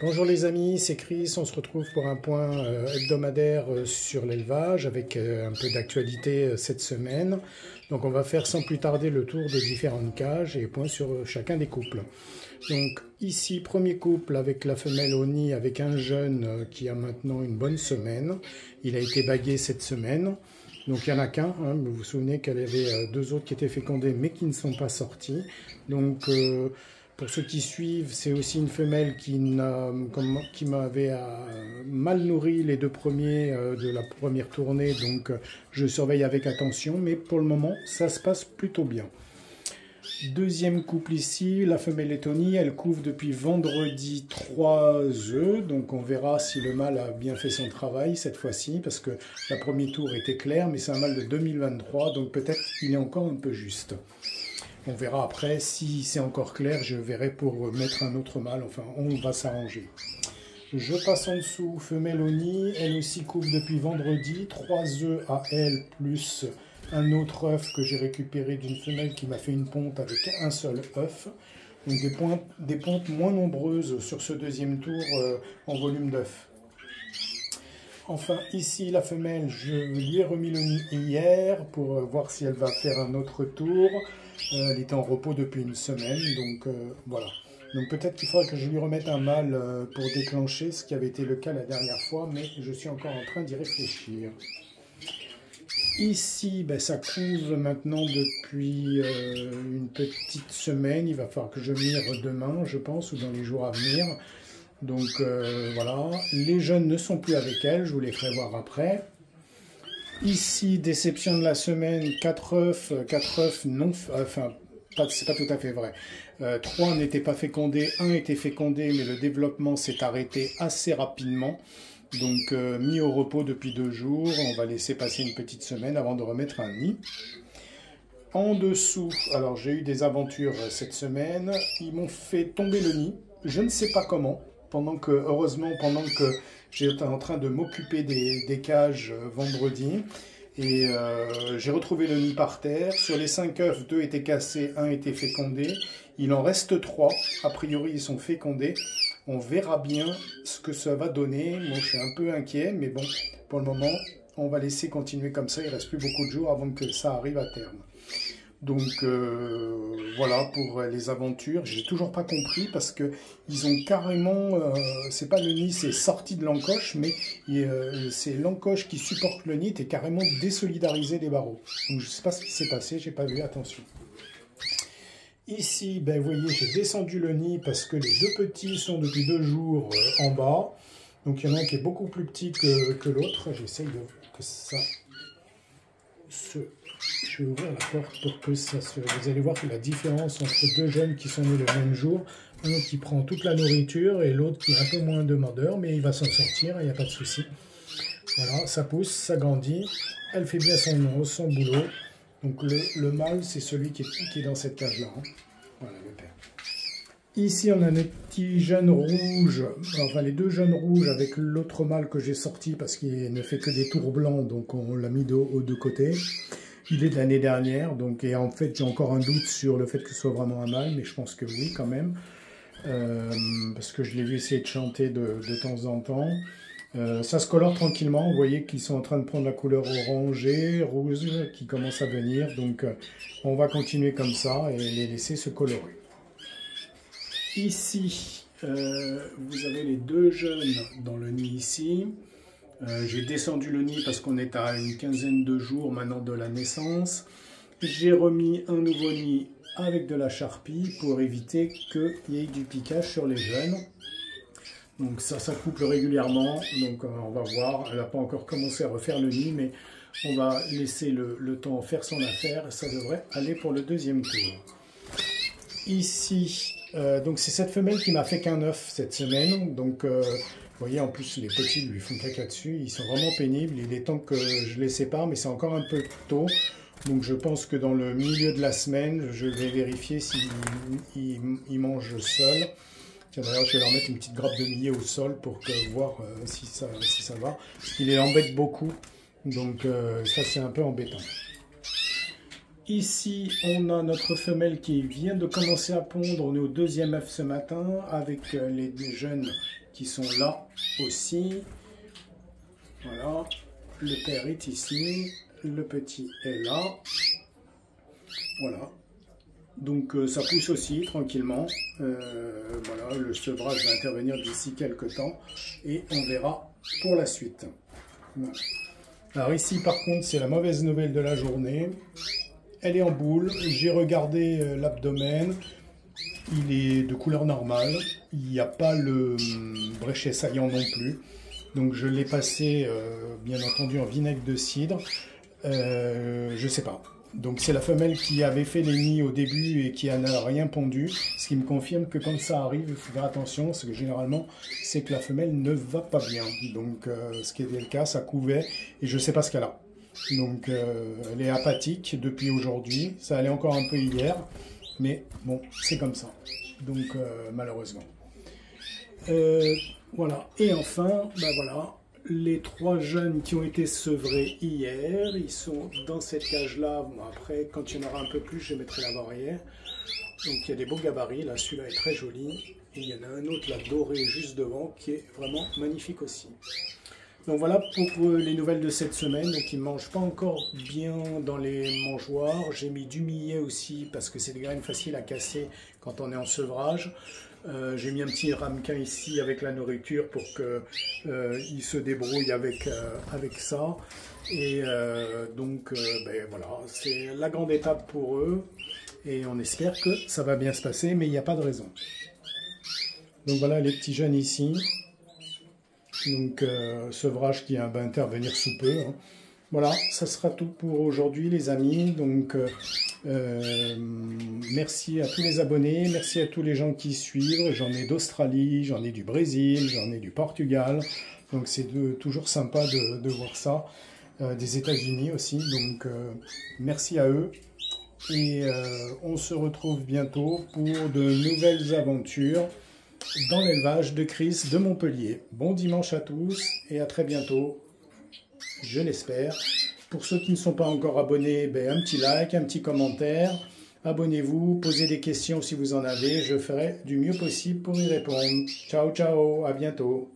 Bonjour les amis, c'est Chris, on se retrouve pour un point hebdomadaire sur l'élevage avec un peu d'actualité cette semaine. Donc on va faire sans plus tarder le tour des différentes cages et point sur chacun des couples. Donc ici, premier couple avec la femelle au nid avec un jeune qui a maintenant une bonne semaine. Il a été bagué cette semaine. Donc il n'y en a qu'un, hein. Vous vous souvenez qu'elle avait deux autres qui étaient fécondés mais qui ne sont pas sortis. Donc pour ceux qui suivent, c'est aussi une femelle qui m'avait mal nourri les deux premiers de la première tournée, donc je surveille avec attention, mais pour le moment, ça se passe plutôt bien. Deuxième couple ici, la femelle Lettonie, elle couve depuis vendredi 3 œufs, donc on verra si le mâle a bien fait son travail cette fois-ci, parce que la premier tour était claire, mais c'est un mâle de 2023, donc peut-être qu'il est encore un peu juste. On verra après, si c'est encore clair, je verrai pour mettre un autre mâle, enfin on va s'arranger. Je passe en dessous, femelle au nid, elle aussi couve depuis vendredi, 3 œufs à elle, plus un autre œuf que j'ai récupéré d'une femelle qui m'a fait une ponte avec un seul œuf. Donc des pontes moins nombreuses sur ce deuxième tour en volume d'œuf. Enfin, ici, la femelle, je lui ai remis le nid hier pour voir si elle va faire un autre tour. Elle était en repos depuis une semaine, donc voilà. Donc peut-être qu'il faudrait que je lui remette un mâle pour déclencher, ce qui avait été le cas la dernière fois, mais je suis encore en train d'y réfléchir. Ici, ben, ça couve maintenant depuis une petite semaine. Il va falloir que je mire demain, je pense, ou dans les jours à venir. Donc voilà, les jeunes ne sont plus avec elle, je vous les ferai voir après. Ici, déception de la semaine, 4 œufs non, enfin, c'est pas tout à fait vrai. 3 n'étaient pas fécondés, 1 était fécondé, mais le développement s'est arrêté assez rapidement. Donc mis au repos depuis 2 jours, on va laisser passer une petite semaine avant de remettre un nid. En dessous, alors j'ai eu des aventures cette semaine, ils m'ont fait tomber le nid, je ne sais pas comment. Heureusement, pendant que j'étais en train de m'occuper des cages vendredi, et j'ai retrouvé le nid par terre. Sur les 5 œufs, 2 étaient cassés, 1 était fécondé. Il en reste 3, a priori ils sont fécondés. On verra bien ce que ça va donner. Moi je suis un peu inquiet, mais bon, pour le moment, on va laisser continuer comme ça. Il ne reste plus beaucoup de jours avant que ça arrive à terme. Donc voilà pour les aventures. J'ai toujours pas compris parce que ils ont carrément, c'est pas le nid, c'est sorti de l'encoche, mais c'est l'encoche qui supporte le nid et carrément désolidarisé des barreaux. Donc je sais pas ce qui s'est passé, j'ai pas vu, attention. Ici, ben, vous voyez, j'ai descendu le nid parce que les deux petits sont depuis 2 jours en bas. Donc il y en a un qui est beaucoup plus petit que l'autre. J'essaye que ça se... Je vais ouvrir la porte pour que ça se... Vous allez voir que la différence entre 2 jeunes qui sont nés le même jour, un qui prend toute la nourriture et l'autre qui est un peu moins demandeur, mais il va s'en sortir, il n'y a pas de souci. Voilà, ça pousse, ça grandit, elle fait bien son boulot. Donc le mâle, c'est celui qui est dans cette cage-là. Hein. Voilà le père. Ici, on a des petits jeunes rouges, enfin les 2 jeunes rouges avec l'autre mâle que j'ai sorti parce qu'il ne fait que des tours blancs, donc on l'a mis aux 2 côtés. Il est de l'année dernière, donc, et en fait j'ai encore un doute sur le fait que ce soit vraiment un mâle, mais je pense que oui quand même, parce que je l'ai vu essayer de chanter de temps en temps. Ça se colore tranquillement, vous voyez qu'ils sont en train de prendre la couleur orangée, rouge, qui commence à venir, donc on va continuer comme ça et les laisser se colorer. Ici, vous avez les 2 jeunes dans le nid ici. J'ai descendu le nid parce qu'on est à une quinzaine de jours maintenant de la naissance. J'ai remis un nouveau nid avec de la charpie pour éviter qu'il y ait du piquage sur les jeunes. Donc ça couple régulièrement, donc on va voir. Elle n'a pas encore commencé à refaire le nid, mais on va laisser le temps faire son affaire et ça devrait aller pour le 2e tour. Ici, donc c'est cette femelle qui m'a fait qu'un œuf cette semaine, donc... vous voyez, en plus, les petits lui font caca dessus. Ils sont vraiment pénibles. Il est temps que je les sépare, mais c'est encore un peu tôt. Donc, je pense que dans le milieu de la semaine, je vais vérifier s'ils mangent seuls. Tiens, d'ailleurs, je vais leur mettre une petite grappe de millet au sol pour voir si ça va. Parce qu'il les embête beaucoup. Donc, ça, c'est un peu embêtant. ici, on a notre femelle qui vient de commencer à pondre. On est au 2e œuf ce matin avec les jeunes qui sont là aussi. Voilà, le père est ici, le petit est là. Voilà. Donc ça pousse aussi tranquillement. Voilà, le sevrage va intervenir d'ici quelques temps et on verra pour la suite. Voilà. Alors ici par contre c'est la mauvaise nouvelle de la journée. Elle est en boule. J'ai regardé l'abdomen. Il est de couleur normale. Il n'y a pas le bréchet saillant non plus. Donc je l'ai passé bien entendu en vinaigre de cidre. Je sais pas. Donc c'est la femelle qui avait fait les nids au début et qui n'a rien pondu, ce qui me confirme que quand ça arrive, il faut faire attention, parce que généralement, c'est que la femelle ne va pas bien. Donc ce qui était le cas, ça couvait, et je ne sais pas ce qu'elle a. Donc elle est apathique depuis aujourd'hui, ça allait encore un peu hier, mais bon, c'est comme ça. Donc malheureusement. Voilà, et enfin, ben voilà. Les 3 jeunes qui ont été sevrés hier, ils sont dans cette cage-là. Bon, après, quand il y en aura un peu plus, je mettrai la barrière. Donc il y a des beaux gabarits, là, celui-là est très joli. Et il y en a un autre, là, doré, juste devant, qui est vraiment magnifique aussi. Donc voilà pour les nouvelles de cette semaine. Donc ils ne mangent pas encore bien dans les mangeoires. J'ai mis du millet aussi, parce que c'est des graines faciles à casser quand on est en sevrage. J'ai mis un petit ramequin ici avec la nourriture pour qu'ils se débrouillent avec ça. Et donc, ben voilà, c'est la grande étape pour eux. Et on espère que ça va bien se passer, mais il n'y a pas de raison. Donc voilà les petits jeunes ici. Donc, sevrage qui va intervenir sous peu. Hein. Voilà, ça sera tout pour aujourd'hui les amis. Donc merci à tous les abonnés, merci à tous les gens qui suivent. J'en ai d'Australie, j'en ai du Brésil, j'en ai du Portugal. Donc c'est toujours sympa de voir ça. Des États-Unis aussi. Donc merci à eux. Et on se retrouve bientôt pour de nouvelles aventures dans l'élevage de Chris de Montpellier. Bon dimanche à tous et à très bientôt. Je l'espère. Pour ceux qui ne sont pas encore abonnés, ben, un petit like, un petit commentaire. Abonnez-vous, posez des questions si vous en avez. Je ferai du mieux possible pour y répondre. Ciao, ciao, à bientôt.